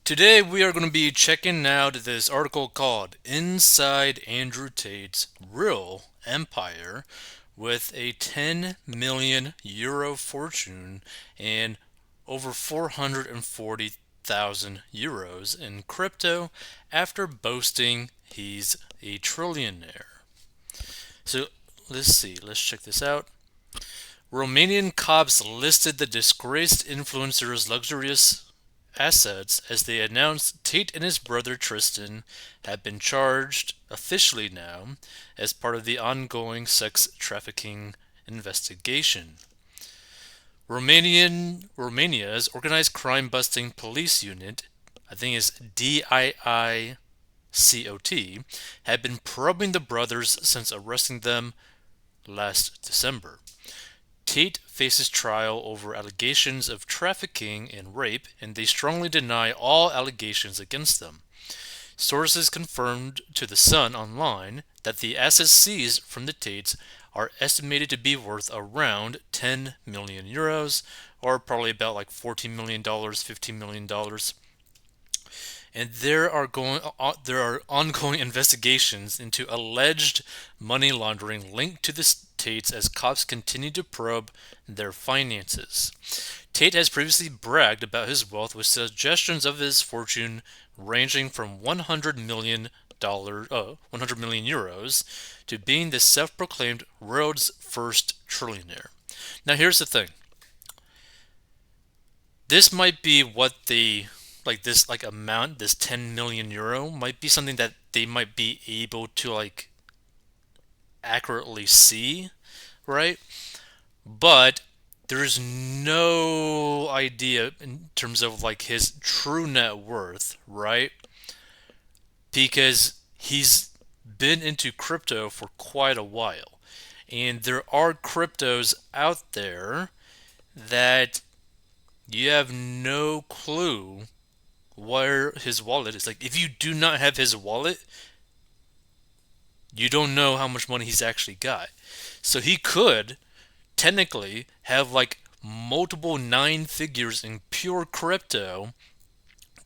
Today we are going to be checking out this article called Inside Andrew Tate's Real Empire with a 10 million euro fortune and over 440,000 euros in crypto after boasting he's a trillionaire. So let's check this out. Romanian cops listed the disgraced influencer's luxurious assets as they announced Tate and his brother Tristan have been charged officially now as part of the ongoing sex trafficking investigation. Romania's organized crime busting police unit, I think is DIICOT, had been probing the brothers since arresting them last December. Tate faces trial over allegations of trafficking and rape, and they strongly deny all allegations against them. Sources confirmed to The Sun online that the assets seized from the Tates are estimated to be worth around 10 million euros, or probably about like $14 million, $15 million. And there are ongoing investigations into alleged money laundering linked to the Tates as cops continue to probe their finances. Tate has previously bragged about his wealth with suggestions of his fortune ranging from 100 million euros to being the self-proclaimed world's first trillionaire. Now here's the thing. This might be what the this amount, this 10 million euro might be something that they might be able to accurately see, right? But there's no idea in terms of his true net worth, right? Because he's been into crypto for quite a while. And there are cryptos out there that you have no clue where his wallet is. Like, if you do not have his wallet, you don't know how much money he's actually got. So he could technically have multiple nine figures in pure crypto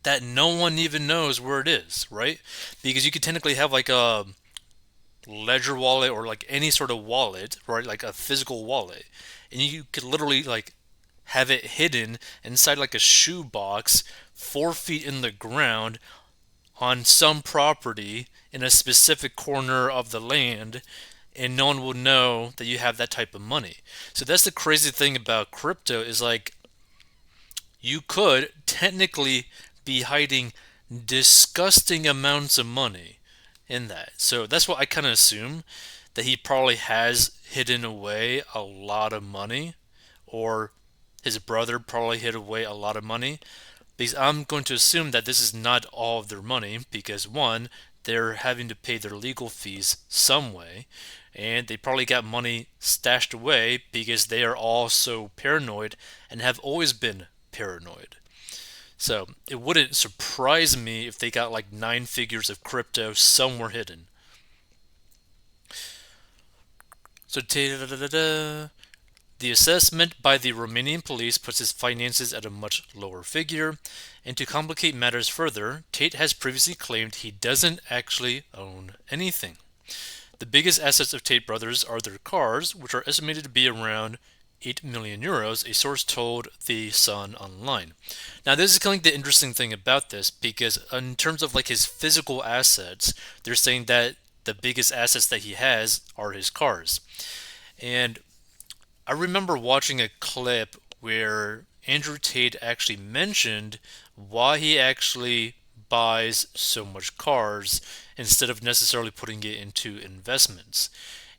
that no one even knows where it is, right? Because you could technically have a ledger wallet or any sort of wallet, right? Like a physical wallet. And you could literally have it hidden inside a shoebox 4 feet in the ground on some property in a specific corner of the land, and no one will know that you have that type of money. So that's the crazy thing about crypto is you could technically be hiding disgusting amounts of money in that. So that's what I kind of assume, that he probably has hidden away a lot of money, or his brother probably hid away a lot of money, because I'm going to assume that this is not all of their money, because one, they're having to pay their legal fees some way, and they probably got money stashed away because they are all so paranoid and have always been paranoid. So it wouldn't surprise me if they got nine figures of crypto somewhere hidden. So the assessment by the Romanian police puts his finances at a much lower figure, and to complicate matters further, Tate has previously claimed he doesn't actually own anything. The biggest assets of Tate brothers are their cars, which are estimated to be around 8 million euros, a source told The Sun online. Now, this is kind of the interesting thing about this, because in terms of his physical assets, they're saying that the biggest assets that he has are his cars. And I remember watching a clip where Andrew Tate actually mentioned why he actually buys so much cars instead of necessarily putting it into investments.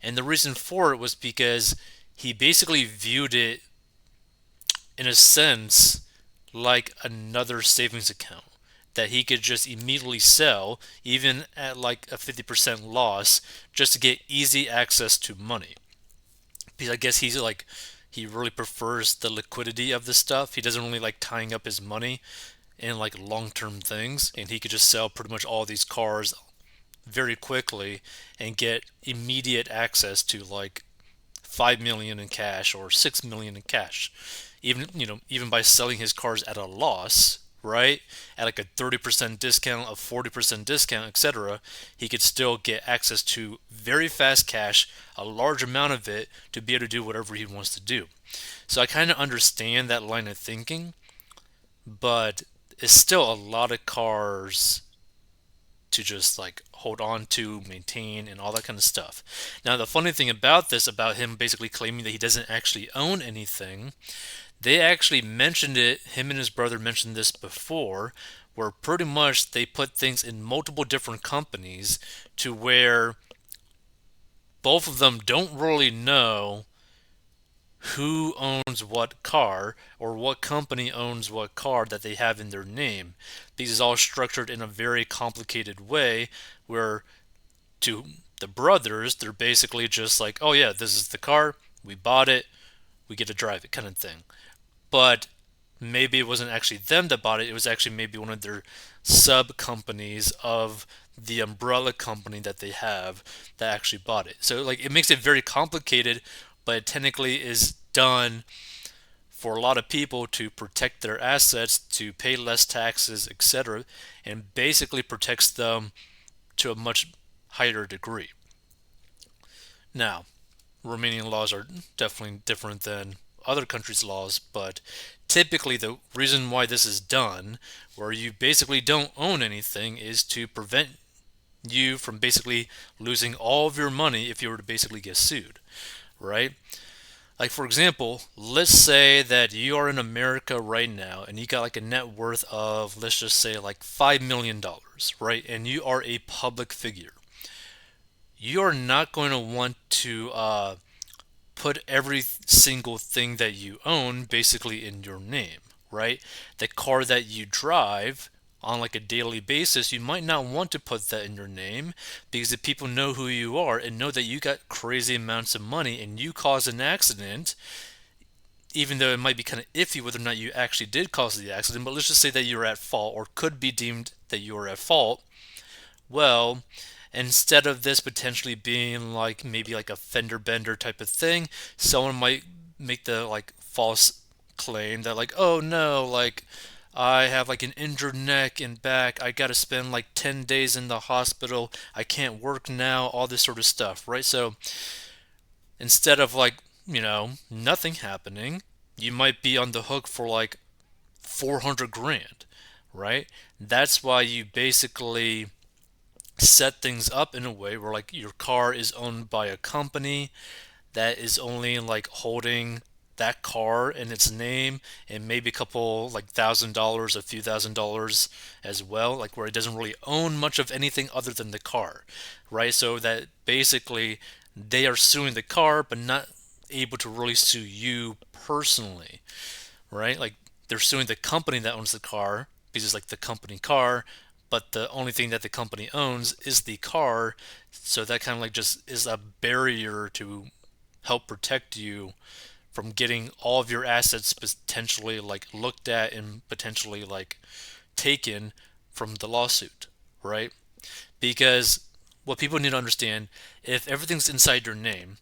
And the reason for it was because he basically viewed it in a sense like another savings account that he could just immediately sell, even at a 50% loss, just to get easy access to money. Because I guess he really prefers the liquidity of this stuff. He doesn't really like tying up his money in long-term things, and he could just sell pretty much all these cars very quickly and get immediate access to 5 million in cash or 6 million in cash. Even by selling his cars at a loss, right? At like a 30% discount, a 40% discount, etc., he could still get access to very fast cash, a large amount of it, to be able to do whatever he wants to do. So I kind of understand that line of thinking, but it's still a lot of cars to just like hold on to, maintain, and all that kind of stuff. Now, the funny thing about this, about him basically claiming that he doesn't actually own anything, they actually mentioned it, him and his brother mentioned this before, where pretty much they put things in multiple different companies to where both of them don't really know who owns what car or what company owns what car that they have in their name. These is all structured in a very complicated way where to the brothers, they're basically just like, oh yeah, this is the car, we bought it, we get to drive it kind of thing. But maybe it wasn't actually them that bought it, it was actually maybe one of their sub companies of the umbrella company that they have that actually bought it. So like it makes it very complicated, but it technically is done for a lot of people to protect their assets, to pay less taxes, etc., and basically protects them to a much higher degree. Now, Romanian laws are definitely different than other countries' laws, but typically the reason why this is done, where you basically don't own anything, is to prevent you from basically losing all of your money if you were to basically get sued, right? Like, for example, let's say that you are in America right now and you got like a net worth of, let's just say, like $5 million, right? And you are a public figure. You are not going to want to put every single thing that you own basically in your name, right? The car that you drive on like a daily basis, you might not want to put that in your name because if people know who you are and know that you got crazy amounts of money and you cause an accident, even though it might be kind of iffy whether or not you actually did cause the accident, but let's just say that you're at fault or could be deemed that you are at fault, well, instead of this potentially being like maybe like a fender bender type of thing, someone might make the like false claim that like, oh no, like I have like an injured neck and back. I got to spend like 10 days in the hospital. I can't work now, all this sort of stuff, right? So instead of like, nothing happening, you might be on the hook for like 400 grand, right? That's why you basically set things up in a way where like your car is owned by a company that is only like holding that car in its name and maybe a couple like $1,000, a few $1,000 as well, like where it doesn't really own much of anything other than the car, right? So that basically they are suing the car but not able to really sue you personally, right? Like they're suing the company that owns the car because it's like the company car, but the only thing that the company owns is the car. So that kind of like just is a barrier to help protect you from getting all of your assets potentially like looked at and potentially like taken from the lawsuit, right? Because what people need to understand, if everything's inside your name,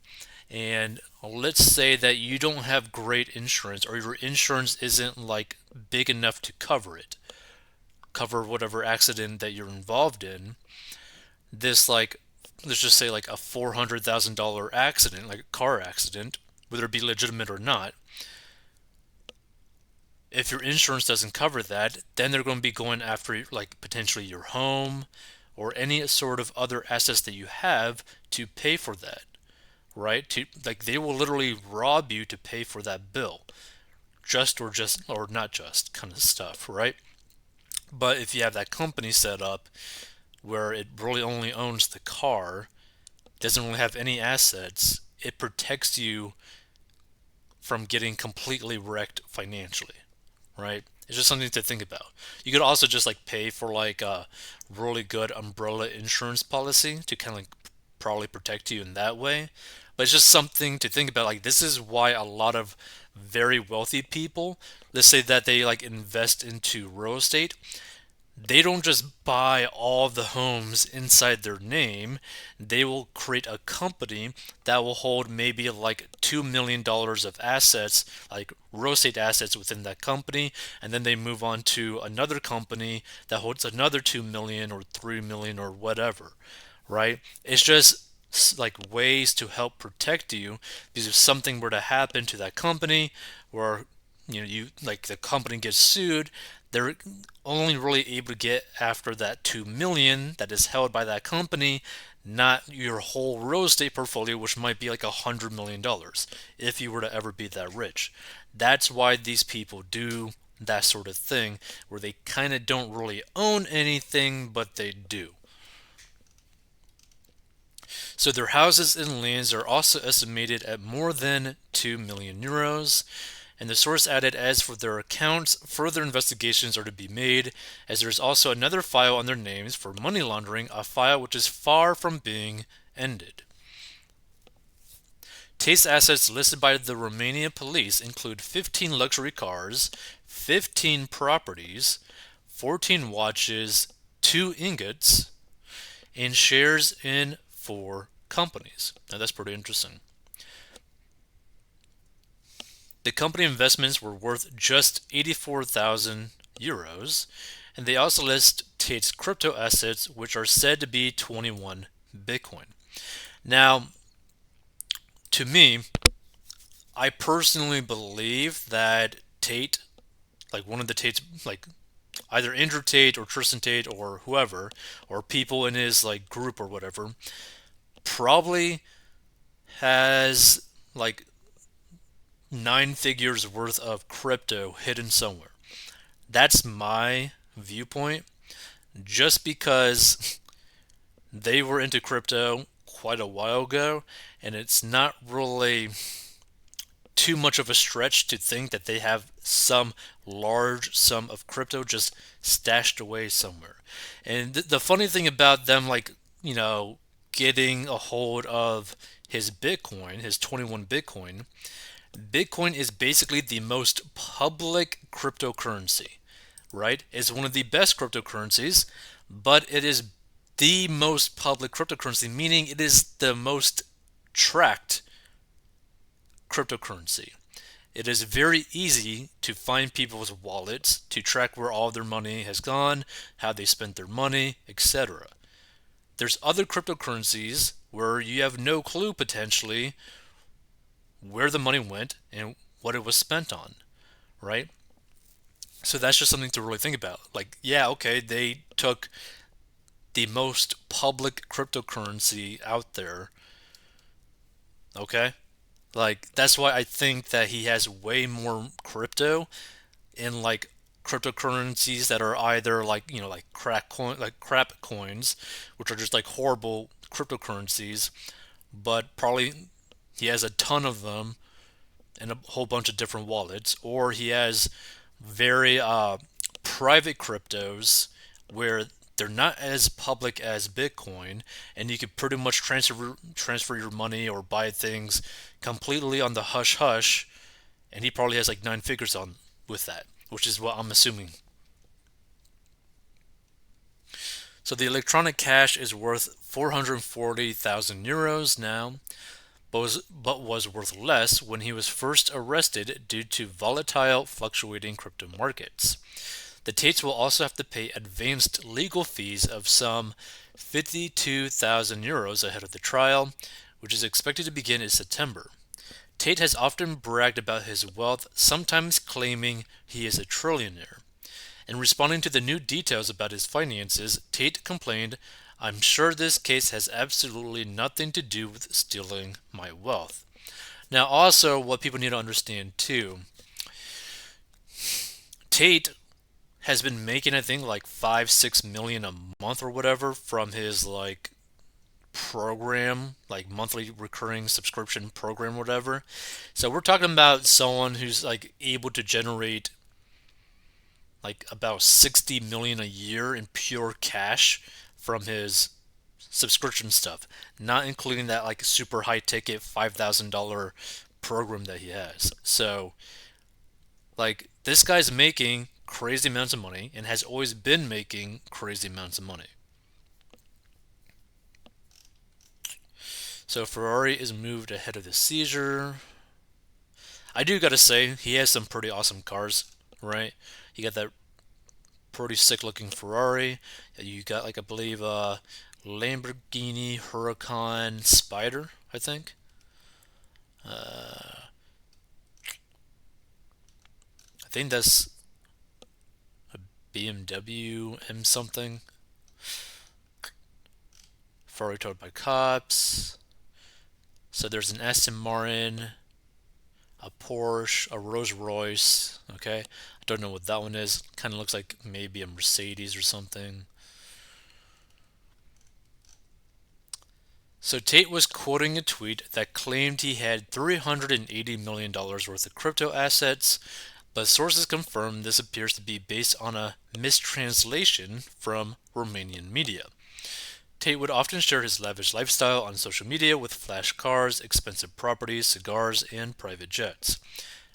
and let's say that you don't have great insurance or your insurance isn't like big enough to cover it, cover whatever accident that you're involved in, this like let's just say like a $400,000 accident, like a car accident, whether it be legitimate or not, if your insurance doesn't cover that, then they're going to be going after like potentially your home or any sort of other assets that you have to pay for that, right? To like they will literally rob you to pay for that bill, just or not just kind of stuff, right? But if you have that company set up where it really only owns the car, doesn't really have any assets, it protects you from getting completely wrecked financially, right? It's just something to think about. You could also just like pay for like a really good umbrella insurance policy to kind of like probably protect you in that way. But it's just something to think about. Like this is why a lot of very wealthy people, let's say that they like invest into real estate, they don't just buy all the homes inside their name. They will create a company that will hold maybe like $2 million of assets, like real estate assets within that company, and then they move on to another company that holds another 2 million or 3 million or whatever, right? It's just like ways to help protect you because if something were to happen to that company or you like the company gets sued, they're only really able to get after that 2 million that is held by that company, not your whole real estate portfolio, which might be like $100 million if you were to ever be that rich. That's why these people do that sort of thing where they kind of don't really own anything, but they do. So their houses and lands are also estimated at more than 2 million euros. And the source added, as for their accounts, further investigations are to be made, as there is also another file on their names for money laundering, a file which is far from being ended. Tate's assets listed by the Romania police include 15 luxury cars, 15 properties, 14 watches, 2 ingots, and shares in 4 companies. Now that's pretty interesting. The company investments were worth just 84,000 euros, and they also list Tate's crypto assets, which are said to be 21 Bitcoin. Now, to me, I personally believe that Tate, like one of the Tate's, like either Andrew Tate or Tristan Tate or whoever, or people in his like group or whatever, probably has like 9 figures worth of crypto hidden somewhere. That's my viewpoint. Just because they were into crypto quite a while ago, and it's not really too much of a stretch to think that they have some large sum of crypto just stashed away somewhere. And the funny thing about them, like, getting a hold of his Bitcoin, his 21 Bitcoin, Bitcoin is basically the most public cryptocurrency, right? It's one of the best cryptocurrencies, but it is the most public cryptocurrency, meaning it is the most tracked cryptocurrency. It is very easy to find people's wallets, to track where all their money has gone, how they spent their money, etc. There's other cryptocurrencies where you have no clue potentially where the money went and what it was spent on, right? So that's just something to really think about. Like, yeah, okay, they took the most public cryptocurrency out there, okay? Like, that's why I think that he has way more crypto in like cryptocurrencies that are either like, like crap coins, which are just like horrible cryptocurrencies, but probably he has a ton of them in a whole bunch of different wallets, or he has very private cryptos where they're not as public as Bitcoin, and you could pretty much transfer your money or buy things completely on the hush hush, and he probably has like 9 figures on with that, which is what I'm assuming. So the electronic cash is worth 440,000 euros now, but was worth less when he was first arrested due to volatile, fluctuating crypto markets. The Tates will also have to pay advanced legal fees of some 52,000 euros ahead of the trial, which is expected to begin in September. Tate has often bragged about his wealth, sometimes claiming he is a trillionaire. In responding to the new details about his finances, Tate complained, "I'm sure this case has absolutely nothing to do with stealing my wealth." Now, also, what people need to understand too, Tate has been making, I think, like 5, 6 million a month or whatever from his like program, like monthly recurring subscription program, whatever. So we're talking about someone who's like able to generate like about 60 million a year in pure cash from his subscription stuff, not including that like super high ticket $5,000 program that he has. So like this guy's making crazy amounts of money and has always been making crazy amounts of money. So Ferrari is moved ahead of the Caesar. I do gotta say, he has some pretty awesome cars, right? You got that pretty sick looking Ferrari. You got, like, I believe, Lamborghini Huracan Spider, I think. I think that's BMW M something. Ferrari towed by cops. So there's an Aston Martin, a Porsche, a Rolls Royce. Okay, I don't know what that one is. Kind of looks like maybe a Mercedes or something. So Tate was quoting a tweet that claimed he had $380 million worth of crypto assets, but sources confirm this appears to be based on a mistranslation from Romanian media. Tate would often share his lavish lifestyle on social media with flash cars, expensive properties, cigars, and private jets.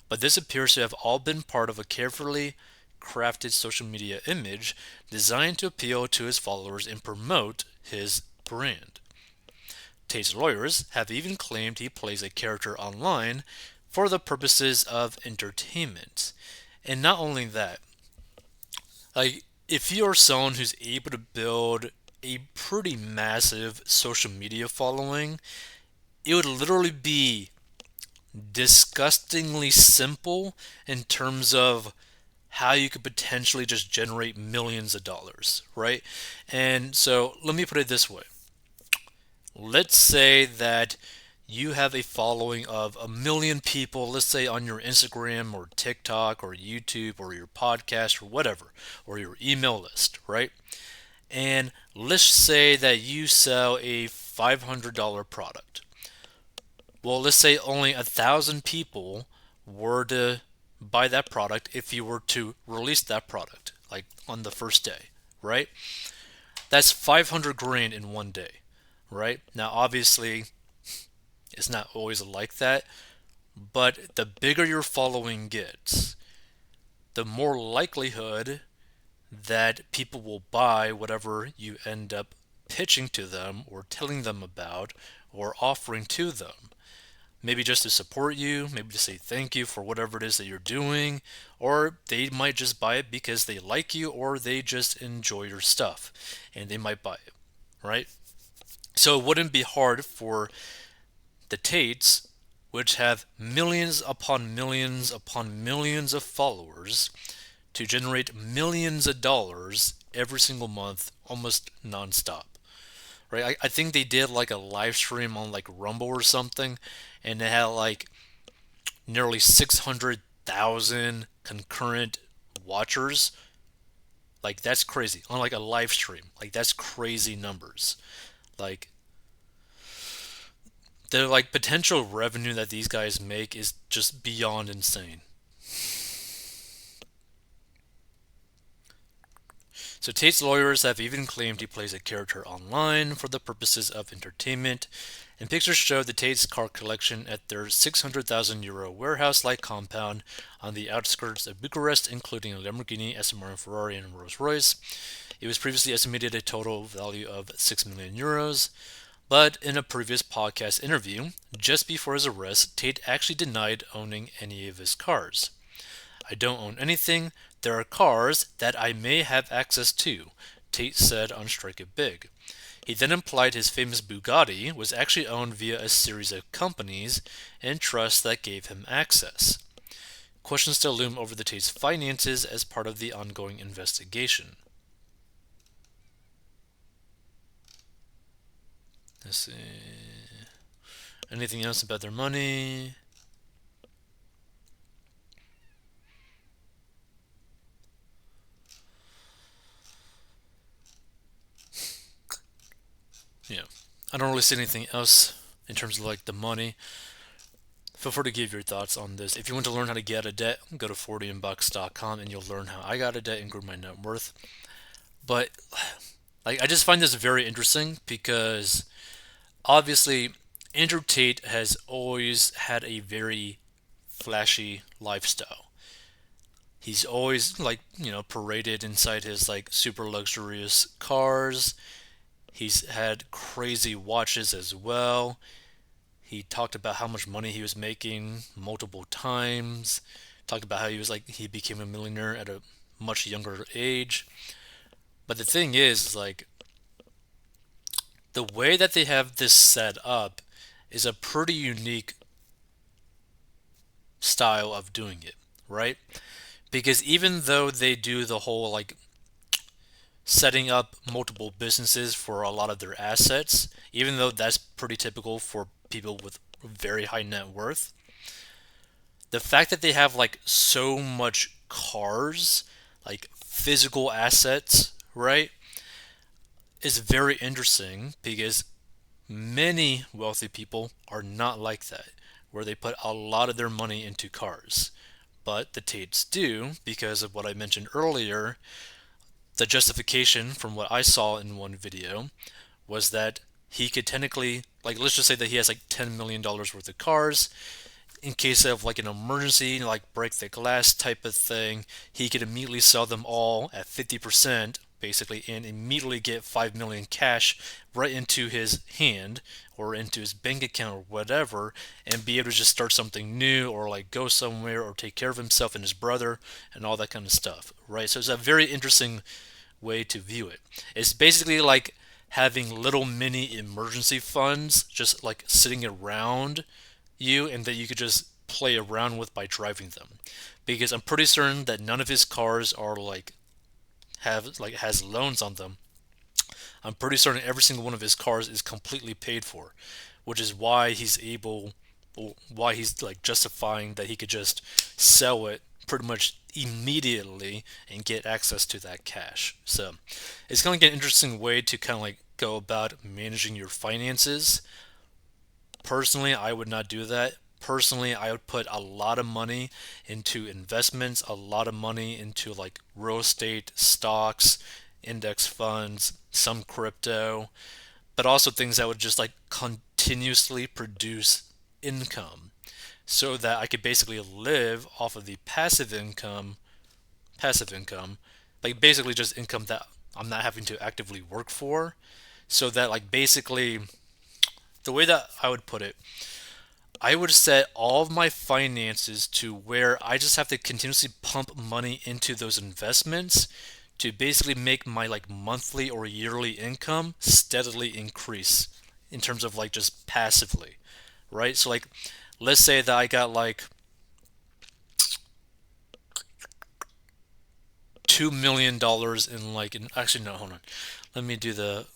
But this appears to have all been part of a carefully crafted social media image designed to appeal to his followers and promote his brand. Tate's lawyers have even claimed he plays a character online for the purposes of entertainment. And not only that, like, if you're someone who's able to build a pretty massive social media following, it would literally be disgustingly simple in terms of how you could potentially just generate millions of dollars, right? And so let me put it this way. Let's say that you have a following of 1 million people, let's say on your Instagram or TikTok or YouTube or your podcast or whatever, or your email list, right? And let's say that you sell a $500 product. Well, let's say only 1,000 people were to buy that product if you were to release that product, like on the first day, right? That's 500 grand in one day, right? Now, obviously, it's not always like that, but the bigger your following gets, the more likelihood that people will buy whatever you end up pitching to them or telling them about or offering to them. Maybe just to support you, maybe to say thank you for whatever it is that you're doing, or they might just buy it because they like you or they just enjoy your stuff and they might buy it, right? So it wouldn't be hard for the Tates, which have millions upon millions of followers, to generate millions of dollars every single month, almost nonstop. Right? I think they did like a live stream on like Rumble or something, and they had like nearly 600,000 concurrent watchers. Like, that's crazy on like a live stream. Like, that's crazy numbers. Like, the like potential revenue that these guys make is just beyond insane. So Tate's lawyers have even claimed he plays a character online for the purposes of entertainment, and pictures show the Tate's car collection at their €600,000 warehouse-like compound on the outskirts of Bucharest, including a Lamborghini, Aston Martin, Ferrari, and Rolls Royce. It was previously estimated a total value of €6 million, but in a previous podcast interview, just before his arrest, Tate actually denied owning any of his cars. I don't own anything. There are cars that I may have access to, Tate said on Strike It Big. He then implied his famous Bugatti was actually owned via a series of companies and trusts that gave him access. Questions still loom over the Tate's finances as part of the ongoing investigation. Let's see. Anything else about their money? Yeah. I don't really see anything else in terms of like the money. Feel free to give your thoughts on this. If you want to learn how to get out of debt, go to 40inbucks.com and you'll learn how I got out of debt and grew my net worth. But like, I just find this very interesting because obviously Andrew Tate has always had a very flashy lifestyle. He's always like, paraded inside his like super luxurious cars. He's had crazy watches as well. He talked about how much money he was making multiple times. Talked about how he became a millionaire at a much younger age. But the thing is like the way that they have this set up is a pretty unique style of doing it, right? Because even though they do the whole like setting up multiple businesses for a lot of their assets, even though that's pretty typical for people with very high net worth, the fact that they have like so much cars, like physical assets, right, is very interesting because many wealthy people are not like that, where they put a lot of their money into cars. But the Tates do because of what I mentioned earlier. The justification from what I saw in one video was that he could technically, like, let's just say that he has like $10 million worth of cars. In case of like an emergency, like break the glass type of thing, he could immediately sell them all at 50% basically and immediately get 5 million cash right into his hand or into his bank account or whatever, and be able to just start something new or like go somewhere or take care of himself and his brother and all that kind of stuff, right? So it's a very interesting way to view it. It's basically like having little mini emergency funds just like sitting around you and that you could just play around with by driving them. Because I'm pretty certain that none of his cars are like have like has loans on them. I'm pretty certain every single one of his cars is completely paid for, which is why why he's like justifying that he could just sell it pretty much immediately and get access to that cash. So it's kind of like an interesting way to kind of like go about managing your finances. Personally, I would not do that. Personally, I would put a lot of money into investments, a lot of money into like real estate, stocks, index funds, some crypto, but also things that would just like continuously produce income so that I could basically live off of the passive income, like basically just income that I'm not having to actively work for. So that like basically the way that I would put it, I would set all of my finances to where I just have to continuously pump money into those investments to basically make my like monthly or yearly income steadily increase in terms of like just passively, right? So like let's say that I got like $2 million in like actually no, hold on. Let me do the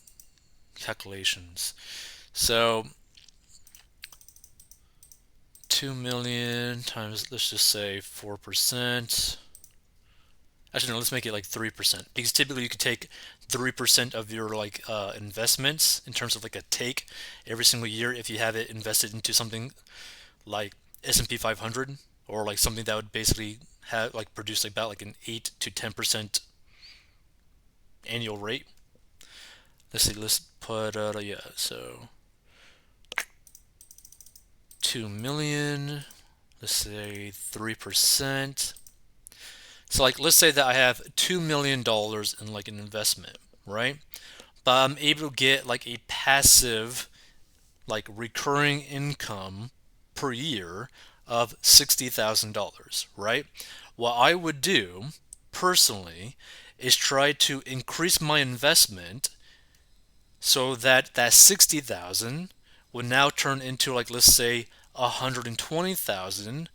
calculations. So 2 million times, let's just say 4%. Actually, no, let's make it like 3%. Because typically you could take 3% of your like investments in terms of like a take every single year if you have it invested into something like S&P 500 or like something that would basically have like produce like about like an 8 to 10% annual rate. Let's see, let's put yeah, so 2 million, let's say 3%. So like let's say that I have $2 million in like an investment, right? But I'm able to get like a passive like recurring income per year of $60,000, right? What I would do personally is try to increase my investment so that that 60,000 would now turn into like let's say 120,000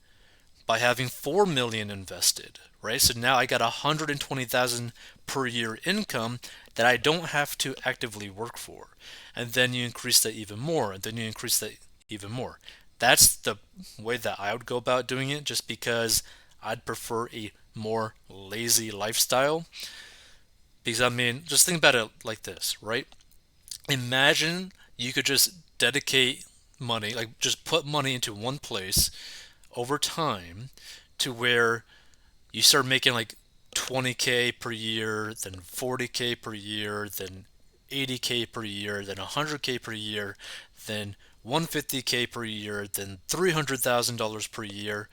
by having 4 million invested, right? So now I got 120,000 per year income that I don't have to actively work for. And then you increase that even more, and then you increase that even more. That's the way that I would go about doing it just because I'd prefer a more lazy lifestyle. Because I mean, just think about it like this, right? Imagine you could just dedicate money, like just put money into one place over time to where you start making like 20K per year, then 40K per year, then 80K per year, then 100K per year, then 150K per year, then $300,000 per year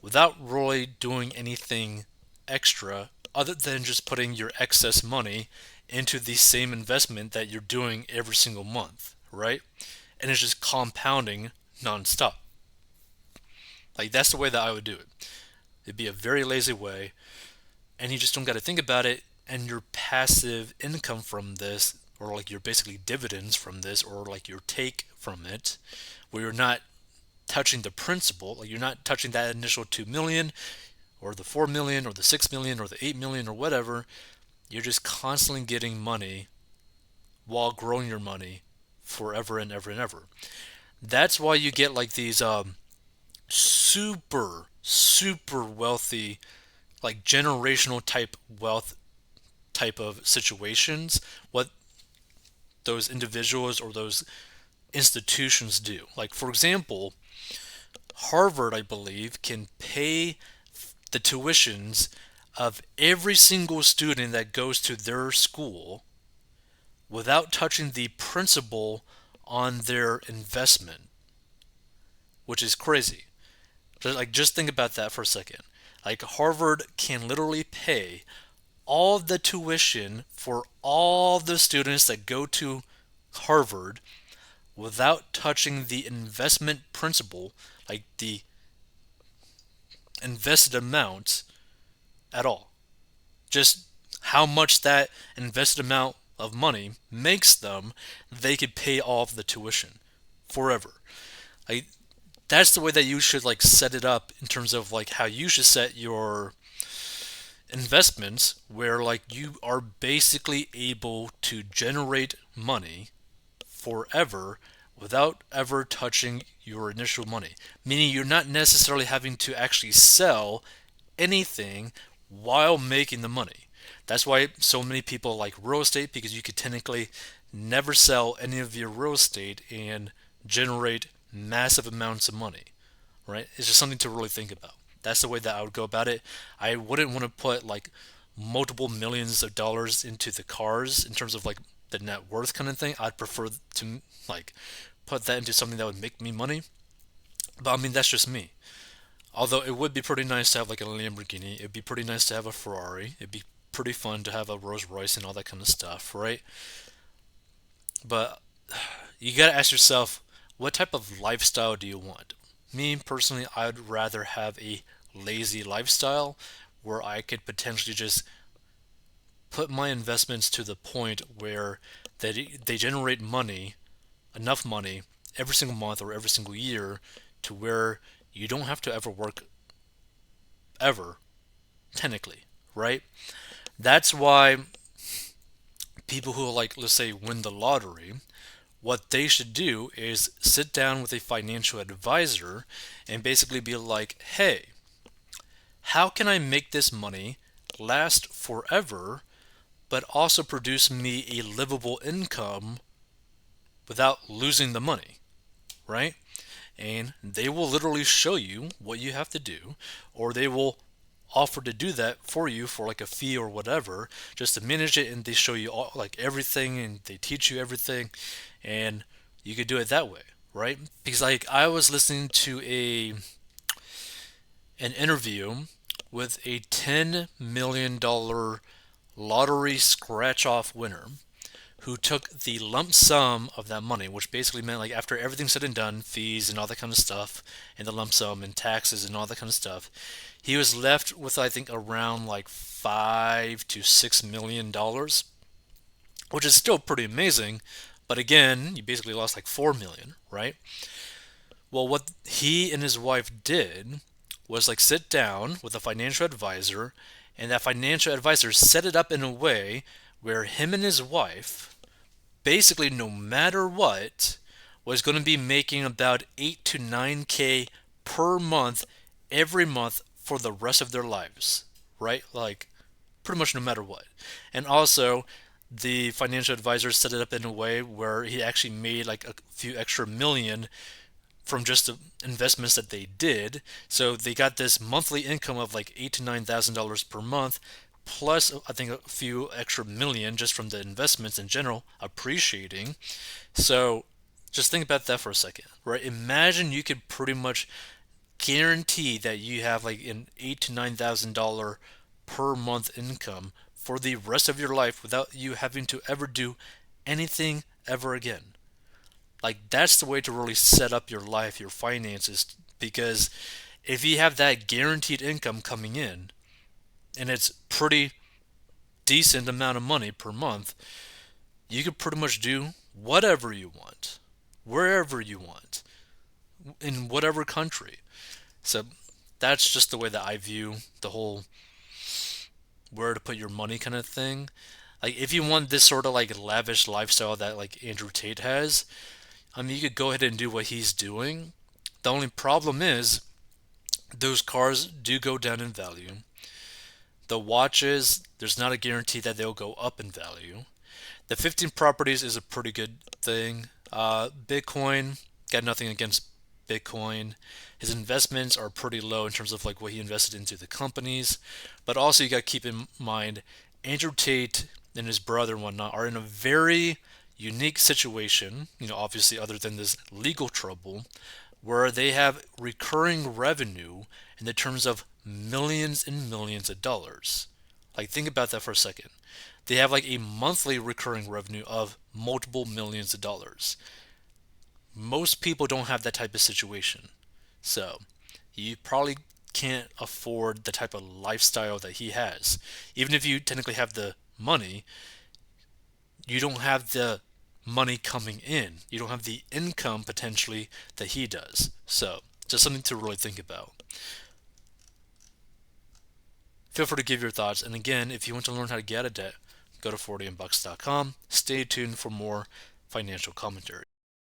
without really doing anything extra other than just putting your excess money into the same investment that you're doing every single month, right? And it's just compounding nonstop. Like that's the way that I would do it. It'd be a very lazy way, and you just don't got to think about it. And your passive income from this, or like your basically dividends from this, or like your take from it, where you're not touching the principal, like you're not touching that initial 2 million or the 4 million or the 6 million or the 8 million or whatever. You're just constantly getting money while growing your money forever and ever and ever. That's why you get like these super wealthy, like generational type wealth type of situations. What those individuals or those institutions do. Like, for example, Harvard, I believe, can pay the tuitions of every single student that goes to their school without touching the principal on their investment, which is crazy. Just think about that for a second. Like Harvard can literally pay all the tuition for all the students that go to Harvard without touching the investment principal, like the invested amount at all. Just how much that invested amount of money makes them, they could pay off the tuition forever. Like that's the way that you should like set it up in terms of like how you should set your investments, where like you are basically able to generate money forever without ever touching your initial money. Meaning you're not necessarily having to actually sell anything while making the money. That's why so many people like real estate, because you could technically never sell any of your real estate and generate massive amounts of money, right? It's just something to really think about. That's the way that I would go about it. I wouldn't want to put like multiple millions of dollars into the cars in terms of like the net worth kind of thing. I'd prefer to like put that into something that would make me money. But I mean, that's just me. Although it would be pretty nice to have like a Lamborghini, it'd be pretty nice to have a Ferrari, it'd be pretty fun to have a Rolls Royce and all that kind of stuff, right? But you gotta ask yourself, what type of lifestyle do you want? Me personally, I'd rather have a lazy lifestyle where I could potentially just put my investments to the point where they generate money, enough money, every single month or every single year to where you don't have to ever work ever, technically, right? That's why people who like, let's say, win the lottery, what they should do is sit down with a financial advisor and basically be like, hey, how can I make this money last forever, but also produce me a livable income without losing the money, right? And they will literally show you what you have to do, or they will offer to do that for you for like a fee or whatever, just to manage it, and they show you all, like everything, and they teach you everything, and you could do it that way, right? Because like I was listening to a an interview with a $10 million lottery scratch off winner who took the lump sum of that money, which basically meant like after everything's said and done, fees and all that kind of stuff, and the lump sum and taxes and all that kind of stuff, he was left with I think around like $5 to $6 million, which is still pretty amazing. But again, you basically lost like 4 million, right? Well, what he and his wife did was like sit down with a financial advisor, and that financial advisor set it up in a way where him and his wife basically no matter what was going to be making about 8 to 9K per month every month for the rest of their lives, right? Like pretty much no matter what. And also the financial advisor set it up in a way where he actually made like a few extra million from just the investments that they did. So they got this monthly income of like $8 to $9,000 per month, plus I think a few extra million just from the investments in general appreciating. So just think about that for a second, right? Imagine you could pretty much guarantee that you have like an $8 to $9,000 per month income for the rest of your life without you having to ever do anything ever again. Like, that's the way to really set up your life, your finances, because if you have that guaranteed income coming in and it's pretty decent amount of money per month, you could pretty much do whatever you want, wherever you want, in whatever country. So that's just the way that I view the whole where to put your money kind of thing. Like, if you want this sort of like lavish lifestyle that like Andrew Tate has, I mean, you could go ahead and do what he's doing. The only problem is those cars do go down in value. The watches, there's not a guarantee that they'll go up in value. The 15 properties is a pretty good thing. Bitcoin, got nothing against Bitcoin. His investments are pretty low in terms of like what he invested into the companies. But also you got to keep in mind Andrew Tate and his brother and whatnot are in a very unique situation, obviously other than this legal trouble, where they have recurring revenue in the terms of millions and millions of dollars. Like, think about that for a second. They have like a monthly recurring revenue of multiple millions of dollars. Most people don't have that type of situation. So, you probably can't afford the type of lifestyle that he has. Even if you technically have the money, you don't have the money coming in. You don't have the income potentially that he does. So, just something to really think about. Feel free to give your thoughts. And again, if you want to learn how to get out of debt, go to 40inbucks.com. Stay tuned for more financial commentary.